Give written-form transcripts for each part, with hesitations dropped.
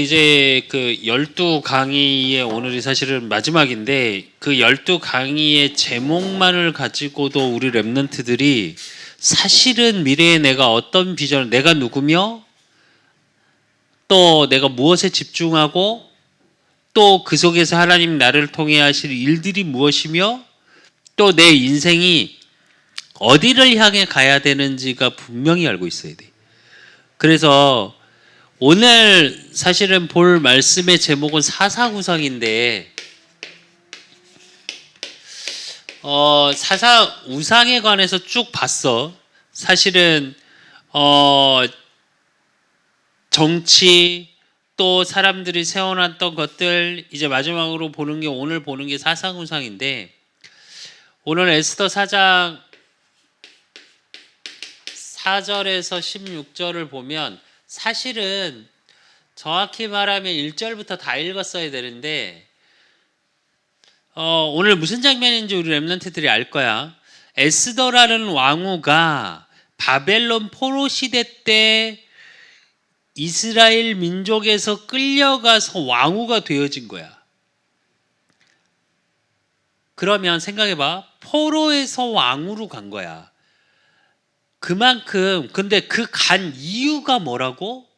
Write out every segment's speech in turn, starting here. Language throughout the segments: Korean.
이제 그 12강의의 오늘이 사실은 마지막인데 그 12강의의 제목만을 가지고도 우리 랩런트들이 사실은 미래의 내가 어떤 비전을, 내가 누구며 또 내가 무엇에 집중하고 또 그 속에서 하나님 나를 통해 하실 일들이 무엇이며 또 내 인생이 어디를 향해 가야 되는지가 분명히 알고 있어야 돼. 그래서 오늘 사실은 볼 말씀의 제목은 사사우상인데 사사우상에 관해서 쭉 봤어. 사실은 정치 또 사람들이 세워놨던 것들 이제 마지막으로 보는 게 오늘 보는 게 사사우상인데 오늘 에스더 4장 4절에서 16절을 보면 사실은 정확히 말하면 1절부터 다 읽었어야 되는데 오늘 무슨 장면인지 우리 랩런트들이 알 거야. 에스더라는 왕후가 바벨론 포로 시대 때 이스라엘 민족에서 끌려가서 왕후가 되어진 거야. 그러면 생각해봐. 포로에서 왕후로 간 거야. 그만큼 근데 그 간 이유가 뭐라고?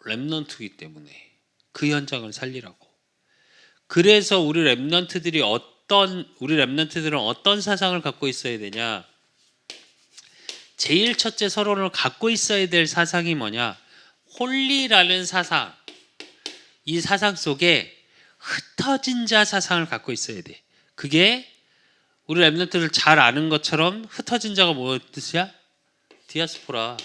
랩넌트이기 때문에 그 현장을 살리라고. 그래서 우리 랩넌트들은 어떤 사상을 갖고 있어야 되냐? 제일 첫째 서론을 갖고 있어야 될 사상이 뭐냐? 홀리라는 사상. 이 사상 속에 흩어진 자 사상을 갖고 있어야 돼. 그게 우리 랩런트들 잘 아는 것처럼 흩어진 자가 뭐 뜻이야? 디아스포라.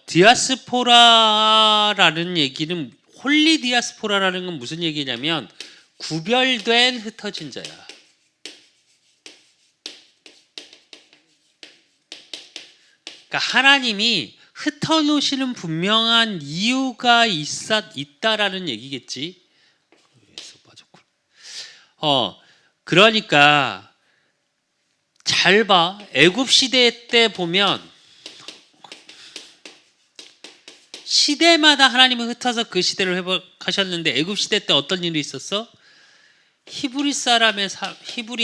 디아스포라라는 얘기는 홀리 디아스포라라는 건 무슨 얘기냐면 구별된 흩어진 자야. 그러니까 하나님이 흩어놓으시는 분명한 이유가 있다라는 얘기겠지. 그러니까 잘 봐. 애굽 시대 때 보면 시대마다 하나님은 흩어서 그 시대를 회복하셨는데 애굽 시대 때 어떤 일이 있었어? 히브리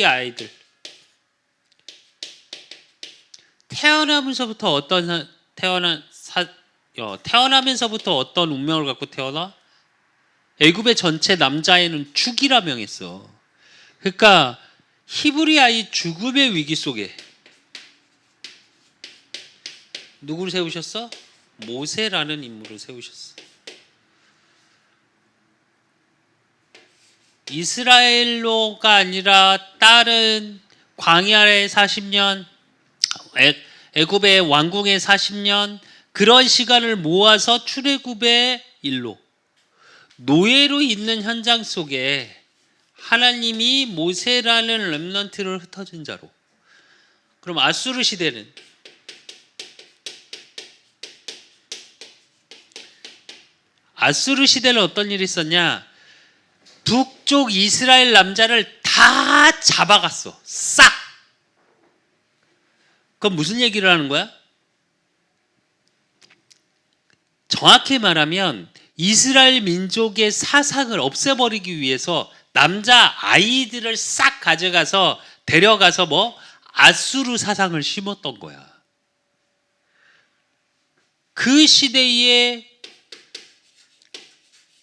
아이들 태어나면서부터 어떤 운명을 갖고 태어나? 애굽의 전체 남자애는 죽이라 명했어. 그러니까 히브리 아이 죽음의 위기 속에 누구를 세우셨어? 모세라는 인물을 세우셨어. 이스라엘로가 아니라 다른 광야의 40년, 애굽의 왕궁의 40년 그런 시간을 모아서 출애굽의 일로 노예로 있는 현장 속에 하나님이 모세라는 렘넌트를 흩어진 자로. 그럼 아수르 시대는 어떤 일이 있었냐? 북쪽 이스라엘 남자를 다 잡아갔어. 싹. 그럼 무슨 얘기를 하는 거야? 정확히 말하면 이스라엘 민족의 사상을 없애버리기 위해서 남자 아이들을 싹 가져가서 데려가서 아수르 사상을 심었던 거야. 그 시대에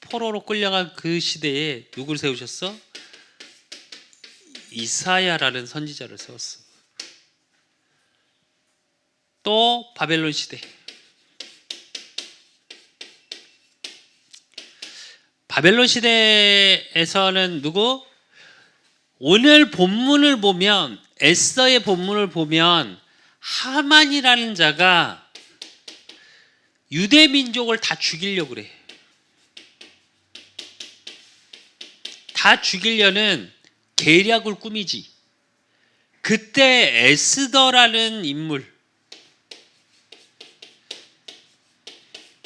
포로로 끌려간 그 시대에 누구를 세우셨어? 이사야라는 선지자를 세웠어. 또 바벨론 시대. 바벨론 시대에서는 누구? 오늘 본문을 보면 에스더의 본문을 보면 하만이라는 자가 유대 민족을 다 죽이려고 그래. 다 죽이려는 계략을 꾸미지. 그때 에스더라는 인물,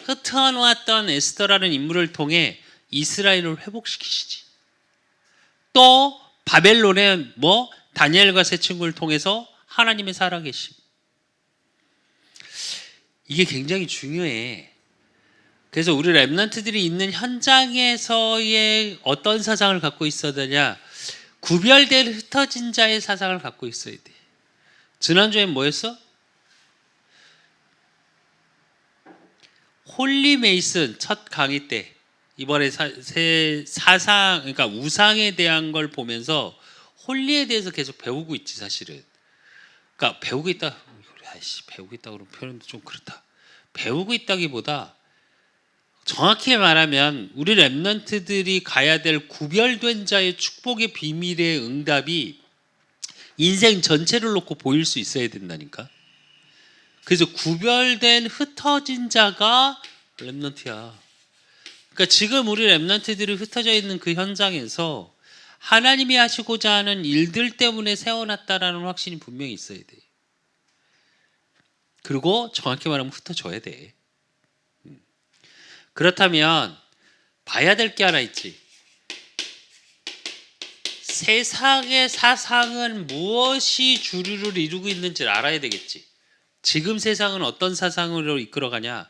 흩어놓았던 에스더라는 인물을 통해 이스라엘을 회복시키시지. 또 바벨론의 다니엘과 세 친구를 통해서 하나님의 살아계심. 이게 굉장히 중요해. 그래서 우리 랩런트들이 있는 현장에서의 어떤 사상을 갖고 있어야 되냐? 구별된 흩어진 자의 사상을 갖고 있어야 돼. 지난주엔 뭐였어? 홀리 메이슨 첫 강의 때 이번에 사상, 그러니까 우상에 대한 걸 보면서 홀리에 대해서 계속 배우고 있지 사실은. 그러니까 배우고 있다. 배우고 있다 그러면 표현도 좀 그렇다. 배우고 있다기보다 정확히 말하면 우리 랩런트들이 가야 될 구별된 자의 축복의 비밀의 응답이 인생 전체를 놓고 보일 수 있어야 된다니까. 그래서 구별된 흩어진 자가 랩런트야. 그러니까 지금 우리 랩런트들이 흩어져 있는 그 현장에서 하나님이 하시고자 하는 일들 때문에 세워놨다라는 확신이 분명히 있어야 돼. 그리고 정확히 말하면 흩어져야 돼. 그렇다면 봐야 될 게 하나 있지. 세상의 사상은 무엇이 주류를 이루고 있는지를 알아야 되겠지. 지금 세상은 어떤 사상으로 이끌어가냐?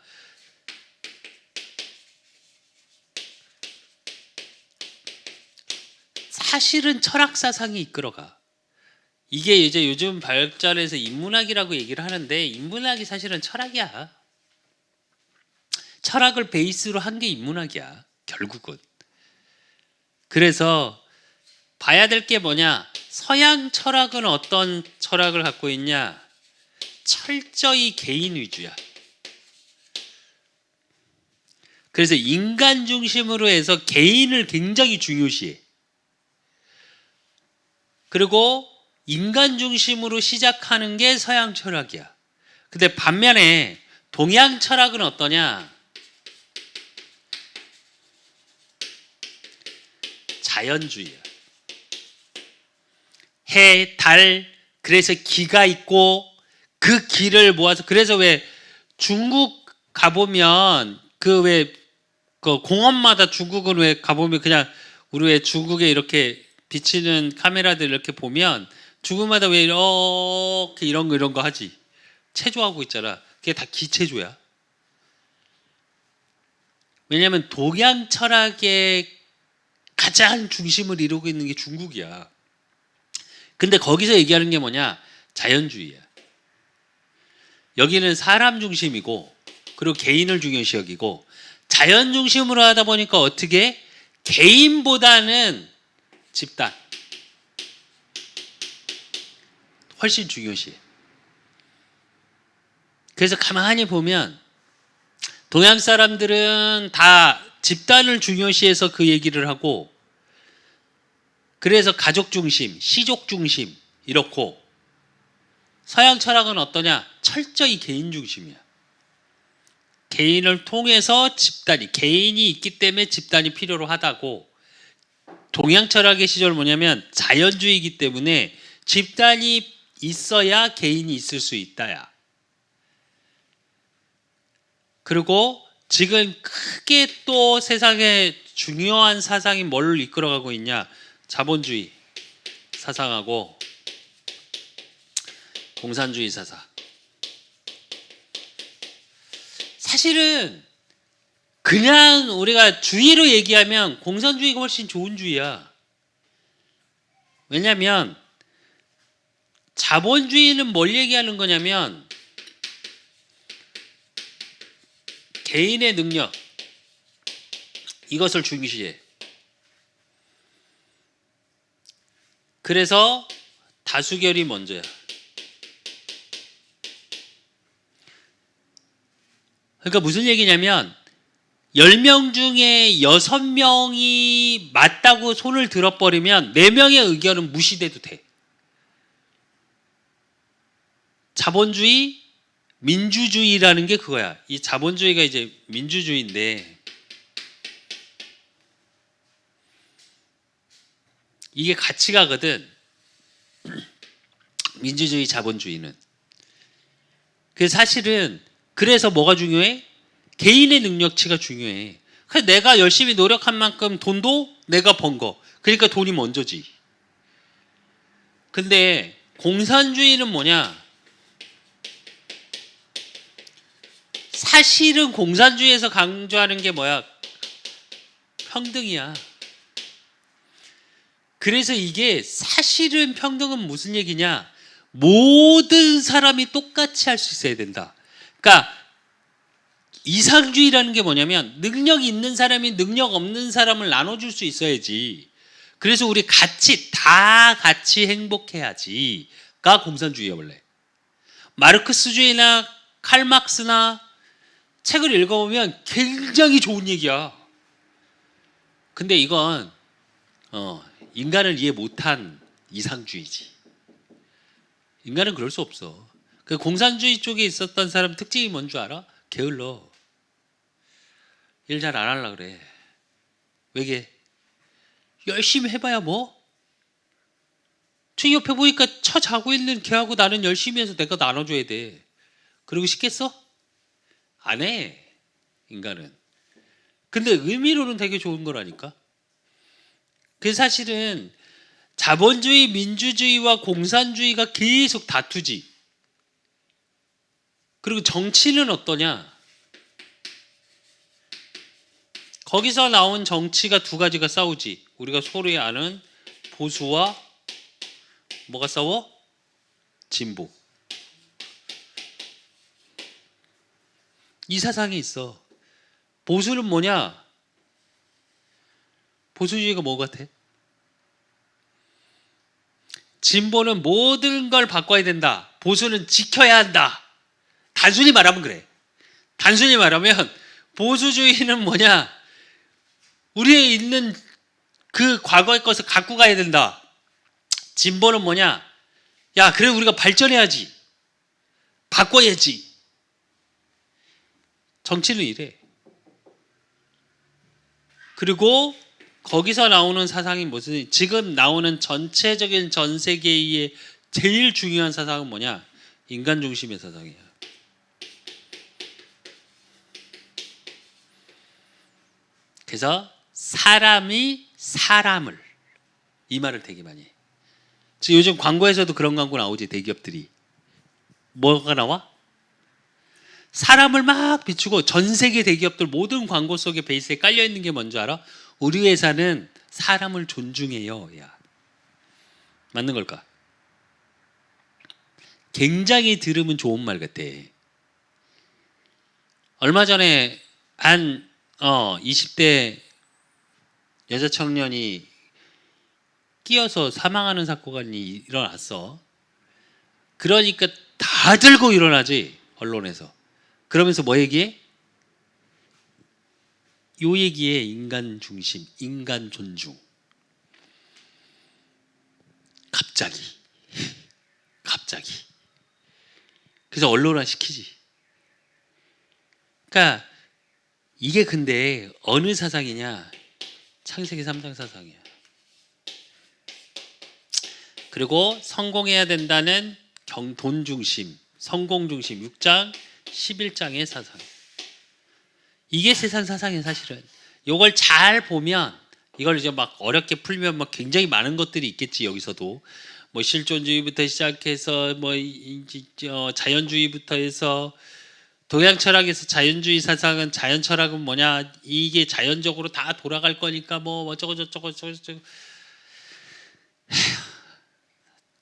사실은 철학 사상이 이끌어가. 이게 이제 요즘 발전해서 인문학이라고 얘기를 하는데 인문학이 사실은 철학이야. 철학을 베이스로 한 게 인문학이야. 결국은. 그래서 봐야 될 게 뭐냐? 서양 철학은 어떤 철학을 갖고 있냐? 철저히 개인 위주야. 그래서 인간 중심으로 해서 개인을 굉장히 중요시해. 그리고 인간 중심으로 시작하는 게 서양 철학이야. 근데 반면에 동양 철학은 어떠냐? 자연주의야. 해, 달, 그래서 기가 있고 그 기를 모아서, 그래서 왜 중국 가보면 그 공원마다 중국은 왜 가보면 그냥 우리 왜 중국에 이렇게 비치는 카메라들 이렇게 보면 중국마다 왜 이렇게 이런 거 하지? 체조하고 있잖아. 그게 다 기체조야. 왜냐하면 동양 철학의 가장 중심을 이루고 있는 게 중국이야. 근데 거기서 얘기하는 게 뭐냐? 자연주의야. 여기는 사람 중심이고 그리고 개인을 중요시 여기고, 자연 중심으로 하다 보니까 어떻게? 개인보다는 집단 훨씬 중요시해. 그래서 가만히 보면 동양 사람들은 다 집단을 중요시해서 그 얘기를 하고, 그래서 가족 중심, 시족 중심 이렇고, 서양 철학은 어떠냐? 철저히 개인 중심이야. 개인을 통해서 집단이, 개인이 있기 때문에 집단이 필요로 하다고. 동양 철학의 시절 뭐냐면 자연주의이기 때문에 집단이 있어야 개인이 있을 수 있다야. 그리고 지금 크게 또 세상에 중요한 사상이 뭘 이끌어가고 있냐? 자본주의 사상하고 공산주의 사상. 사실은 그냥 우리가 주의로 얘기하면 공산주의가 훨씬 좋은 주의야. 왜냐하면 자본주의는 뭘 얘기하는 거냐면 개인의 능력, 이것을 중시해. 그래서 다수결이 먼저야. 그러니까 무슨 얘기냐면 10명 중에 6명이 맞다고 손을 들어버리면 4명의 의견은 무시돼도 돼. 자본주의, 민주주의라는 게 그거야. 이 자본주의가 이제 민주주의인데, 이게 가치가거든. 민주주의, 자본주의는. 그래서 사실은 그래서 뭐가 중요해? 개인의 능력치가 중요해. 그래서 내가 열심히 노력한 만큼 돈도 내가 번 거. 그러니까 돈이 먼저지. 근데 공산주의는 뭐냐? 사실은 공산주의에서 강조하는 게 뭐야? 평등이야. 그래서 이게 사실은 평등은 무슨 얘기냐? 모든 사람이 똑같이 할 수 있어야 된다. 그러니까 이상주의라는 게 뭐냐면 능력 있는 사람이 능력 없는 사람을 나눠줄 수 있어야지. 그래서 우리 다 같이 행복해야지가 공산주의야 원래. 마르크스주의나 칼막스나 책을 읽어보면 굉장히 좋은 얘기야. 근데 이건 인간을 이해 못한 이상주의지. 인간은 그럴 수 없어. 그 공산주의 쪽에 있었던 사람 특징이 뭔 줄 알아? 게을러. 일 잘 안 하려고 그래. 왜게? 열심히 해봐야 뭐? 저 옆에 보니까 처 자고 있는 걔하고 나는 열심히 해서 내가 나눠줘야 돼. 그러고 싶겠어? 안 해. 인간은. 근데 의미로는 되게 좋은 거라니까. 그 사실은 자본주의, 민주주의와 공산주의가 계속 다투지. 그리고 정치는 어떠냐? 거기서 나온 정치가 두 가지가 싸우지. 우리가 소위 아는 보수와 뭐가 싸워? 진보. 이 사상이 있어. 보수는 뭐냐? 보수주의가 뭐 같아? 진보는 모든 걸 바꿔야 된다. 보수는 지켜야 한다. 단순히 말하면 그래. 단순히 말하면 보수주의는 뭐냐? 우리에 있는 그 과거의 것을 갖고 가야 된다. 진보는 뭐냐? 야, 그래 우리가 발전해야지. 바꿔야지. 정치는 이래. 그리고 거기서 나오는 사상이 무슨, 지금 나오는 전체적인 전 세계의 제일 중요한 사상은 뭐냐? 인간 중심의 사상이야. 그래서 사람이 사람을, 이 말을 되게 많이 해. 지금 요즘 광고에서도 그런 광고 나오지. 대기업들이 뭐가 나와? 사람을 막 비추고, 전 세계 대기업들 모든 광고 속에 베이스에 깔려 있는 게 뭔지 알아? 우리 회사는 사람을 존중해요. 야, 맞는 걸까? 굉장히 들으면 좋은 말 같아. 얼마 전에 한 20대 여자 청년이 끼어서 사망하는 사건이 일어났어. 그러니까 다 들고 일어나지, 언론에서. 그러면서 뭐 얘기해? 요 얘기에 인간 중심, 인간 존중. 갑자기. 그래서 언론화 시키지. 그러니까 이게 근데 어느 사상이냐? 창세기 3장 사상이야. 그리고 성공해야 된다는 돈 중심, 성공 중심 6장, 11장의 사상. 이게 세상 사상이에요, 사실은. 이걸 잘 보면, 이걸 이제 막 어렵게 풀면 막 굉장히 많은 것들이 있겠지. 여기서도 뭐 실존주의부터 시작해서 뭐 자연주의부터 해서, 동양 철학에서 자연주의 사상은, 자연 철학은 뭐냐? 이게 자연적으로 다 돌아갈 거니까 뭐 어쩌고 저쩌고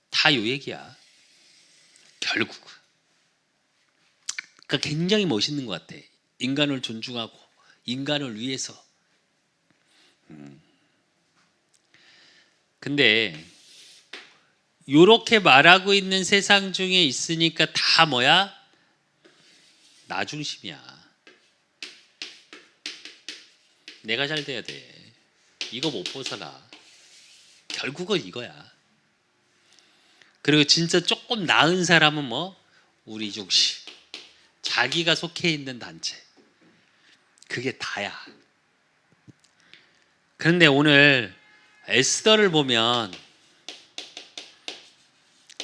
다 요 얘기야. 결국. 그러니까 굉장히 멋있는 것 같아. 인간을 존중하고 인간을 위해서. 근데 요렇게 말하고 있는 세상 중에 있으니까 다 뭐야? 나 중심이야. 내가 잘 돼야 돼. 이거 못 벗어나. 결국은 이거야. 그리고 진짜 조금 나은 사람은 뭐? 우리 중심. 자기가 속해 있는 단체. 그게 다야. 그런데 오늘 에스더를 보면,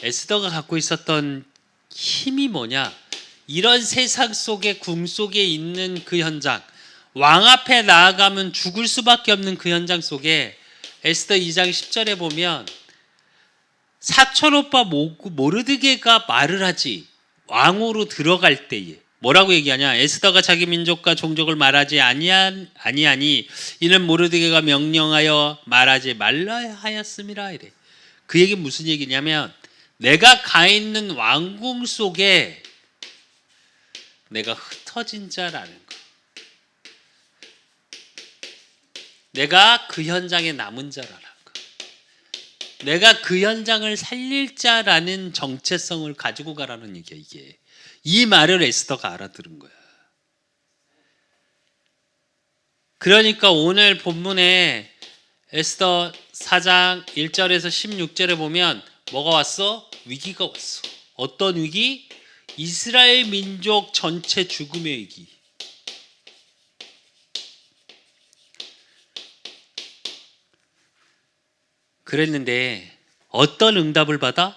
에스더가 갖고 있었던 힘이 뭐냐? 이런 세상 속에, 궁 속에 있는 그 현장, 왕 앞에 나아가면 죽을 수밖에 없는 그 현장 속에 에스더 2장 10절에 보면 사촌 오빠 모르드게가 말을 하지. 왕으로 들어갈 때에 뭐라고 얘기하냐? 에스더가 자기 민족과 종족을 말하지 아니하니 이는 모르드게가 명령하여 말하지 말라 하였음이라 이래. 그 얘기 무슨 얘기냐면 내가 가 있는 왕궁 속에 내가 흩어진 자라는 거. 내가 그 현장에 남은 자라는 거. 내가 그 현장을 살릴 자라는 정체성을 가지고 가라는 얘기야 이게. 이 말을 에스더가 알아들은 거야. 그러니까 오늘 본문에 에스더 4장 1절에서 16절에 보면 뭐가 왔어? 위기가 왔어. 어떤 위기? 이스라엘 민족 전체 죽음의 위기. 그랬는데 어떤 응답을 받아?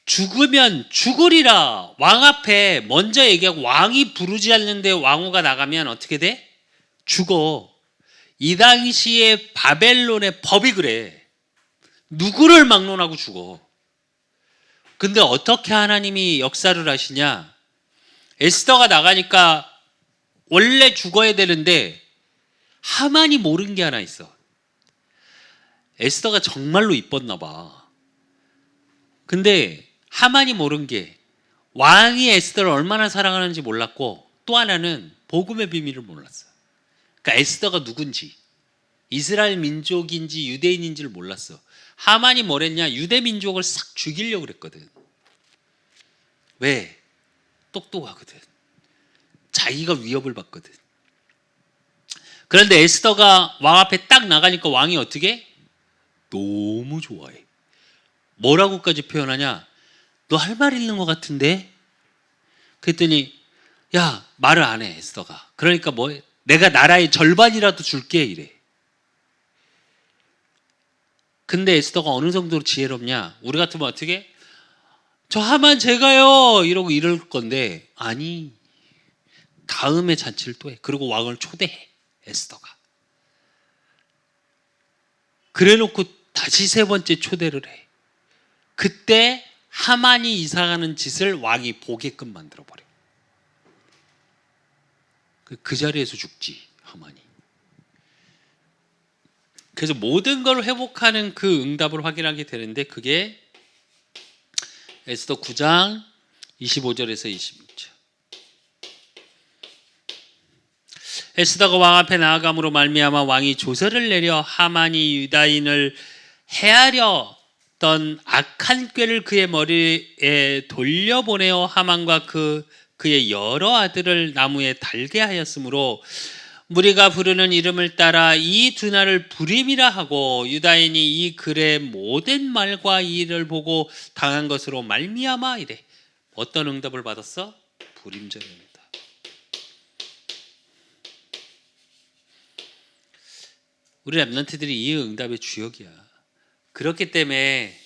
죽으면 죽으리라. 왕 앞에 먼저 얘기하고 왕이 부르지 않는데 왕후가 나가면 어떻게 돼? 죽어. 이 당시에 바벨론의 법이 그래. 누구를 막론하고 죽어. 근데 어떻게 하나님이 역사를 하시냐? 에스더가 나가니까 원래 죽어야 되는데 하만이 모르는 게 하나 있어. 에스더가 정말로 이뻤나 봐. 근데 하만이 모른 게 왕이 에스더를 얼마나 사랑하는지 몰랐고 또 하나는 복음의 비밀을 몰랐어. 그러니까 에스더가 누군지 이스라엘 민족인지 유대인인지를 몰랐어. 하만이 뭐랬냐? 유대 민족을 싹 죽이려고 그랬거든. 왜? 똑똑하거든. 자기가 위협을 받거든. 그런데 에스더가 왕 앞에 딱 나가니까 왕이 어떻게? 너무 좋아해. 뭐라고까지 표현하냐? 너 할 말 있는 것 같은데? 그랬더니 야 말을 안 해 에스더가. 그러니까 뭐 내가 나라의 절반이라도 줄게 이래. 근데 에스더가 어느 정도로 지혜롭냐? 우리 같으면 어떻게? 저 하만 제가요 이러고 이럴 건데 아니 다음에 잔치를 또 해. 그리고 왕을 초대해 에스더가. 그래놓고 다시 세 번째 초대를 해. 그때 하만이 이상하는 짓을 왕이 보게끔 만들어버려. 그 자리에서 죽지 하만이. 그래서 모든 걸 회복하는 그 응답을 확인하게 되는데 그게 에스더 9장 25절에서 26절. 에스더가 왕 앞에 나아감으로 말미암아 왕이 조서를 내려 하만이 유다인을 해하려던 악한 꾀를 그의 머리에 돌려보내어 하만과 그의 여러 아들을 나무에 달게 하였으므로 무리가 부르는 이름을 따라 이 두 날을 불임이라 하고 유다인이 이 글의 모든 말과 이 일을 보고 당한 것으로 말미암아 이래. 어떤 응답을 받았어? 불임절의 응답. 우리 랩런트들이 이 응답의 주역이야. 그렇기 때문에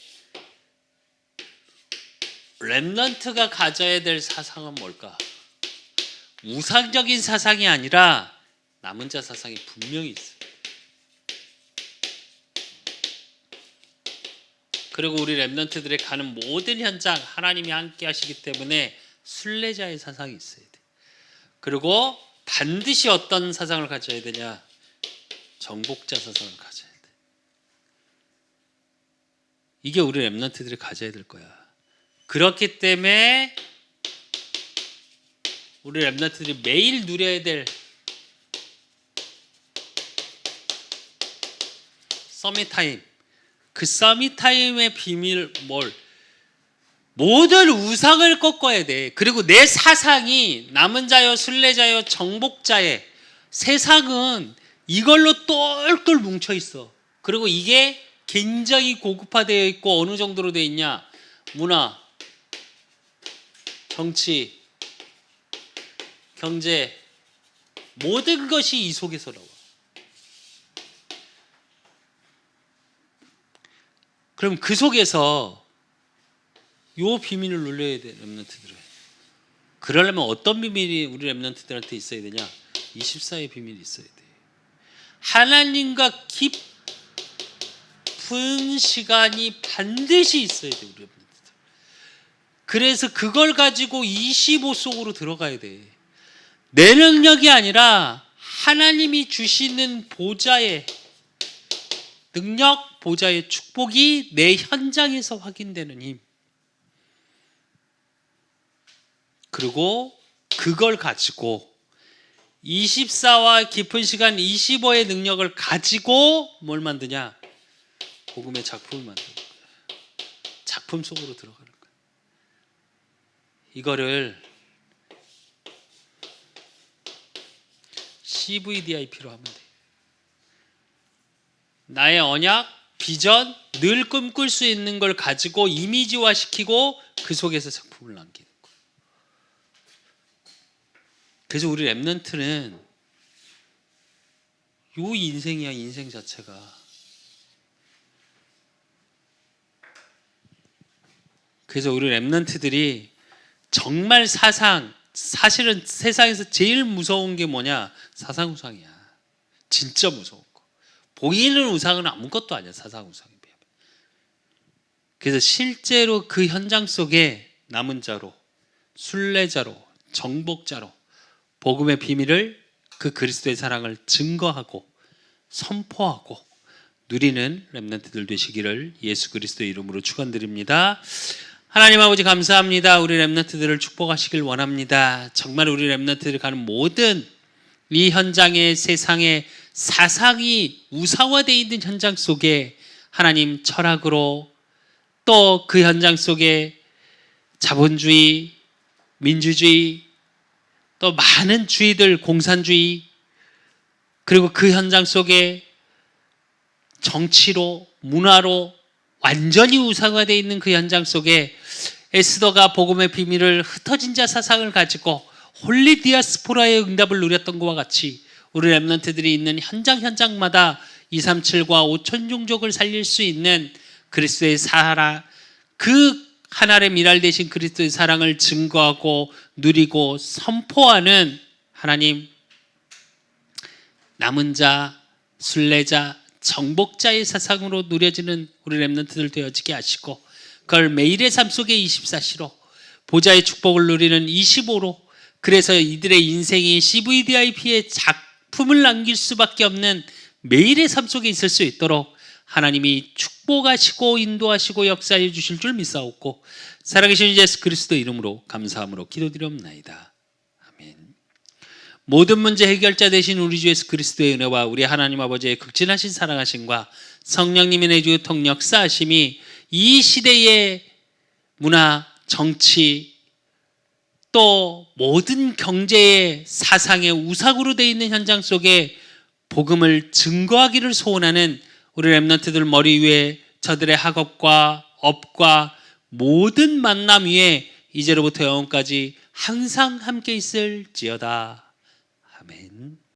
랩런트가 가져야 될 사상은 뭘까? 우상적인 사상이 아니라 남은 자 사상이 분명히 있어요. 그리고 우리 랩런트들의 가는 모든 현장 하나님이 함께 하시기 때문에 순례자의 사상이 있어야 돼. 그리고 반드시 어떤 사상을 가져야 되냐? 정복자 사상을 가져야 돼. 이게 우리 랩런트들이 가져야 될 거야. 그렇기 때문에 우리 랩런트들이 매일 누려야 될 서밋 타임. 그 서밋 타임의 비밀 모든 우상을 꺾어야 돼. 그리고 내 사상이 남은 자여 순례자여 정복자의 세상은 이걸로 똘똘 뭉쳐 있어. 그리고 이게 굉장히 고급화되어 있고 어느 정도로 되어 있냐? 문화, 정치, 경제 모든 것이 이 속에서 나와. 그럼 그 속에서 요 비밀을 눌려야 돼, 랩런트들은. 그러려면 어떤 비밀이 우리 랩런트들한테 있어야 되냐? 24의 비밀이 있어야 돼. 하나님과 깊은 깊은 시간이 반드시 있어야 돼, 우리. 그래서 그걸 가지고 25 속으로 들어가야 돼. 내 능력이 아니라 하나님이 주시는 보좌의 능력, 보좌의 축복이 내 현장에서 확인되는 힘. 그리고 그걸 가지고 24와 깊은 시간 25의 능력을 가지고 뭘 만드냐? 복음의 작품을 만드는 거야. 작품 속으로 들어가는 거야. 이거를 CVDIP로 하면 돼. 나의 언약, 비전, 늘 꿈꿀 수 있는 걸 가지고 이미지화 시키고 그 속에서 작품을 남기는 거야. 그래서 우리 랩넌트는 요 인생이야, 인생 자체가. 그래서 우리 랩넌트들이 정말 사실은 세상에서 제일 무서운 게 뭐냐? 사상우상이야. 진짜 무서운 거. 보이는 우상은 아무것도 아니야, 사상우상에 비하면. 그래서 실제로 그 현장 속에 남은 자로, 순례자로, 정복자로 복음의 비밀을, 그 그리스도의 사랑을 증거하고 선포하고 누리는 랩넌트들 되시기를 예수 그리스도의 이름으로 축원드립니다. 하나님 아버지 감사합니다. 우리 랩넌트들을 축복하시길 원합니다. 정말 우리 랩넌트들이 가는 모든 이 현장의 세상의 사상이 우상화되어 있는 현장 속에 하나님 철학으로, 또 그 현장 속에 자본주의, 민주주의, 또 많은 주의들, 공산주의, 그리고 그 현장 속에 정치로, 문화로 완전히 우상화되어 있는 그 현장 속에 에스더가 복음의 비밀을 흩어진 자 사상을 가지고 홀리 디아스포라의 응답을 누렸던 것과 같이 우리 랩넌트들이 있는 현장마다 237과 5천 종족을 살릴 수 있는 그리스도의 사랑, 그 하나의 미랄 되신 그리스도의 사랑을 증거하고 누리고 선포하는 하나님, 남은 자, 순례자, 정복자의 사상으로 누려지는 우리 랩넌트들 되어지게 하시고, 그걸 매일의 삶 속에 24시로, 보좌의 축복을 누리는 25로, 그래서 이들의 인생이 CVDIP의 작품을 남길 수밖에 없는 매일의 삶 속에 있을 수 있도록 하나님이 축복하시고 인도하시고 역사해 주실 줄 믿사옵고, 살아계신 예수 그리스도 이름으로 감사함으로 기도드리옵나이다. 아멘. 모든 문제 해결자 되신 우리 주 예수 그리스도의 은혜와 우리 하나님 아버지의 극진하신 사랑하심과 성령님의 내주 통역사하심이 이 시대의 문화, 정치, 또 모든 경제의 사상의 우상으로 되어 있는 현장 속에 복음을 증거하기를 소원하는 우리 랩넌트들 머리 위에 저들의 학업과 업과 모든 만남 위에 이제로부터 영원까지 항상 함께 있을지어다. 아멘.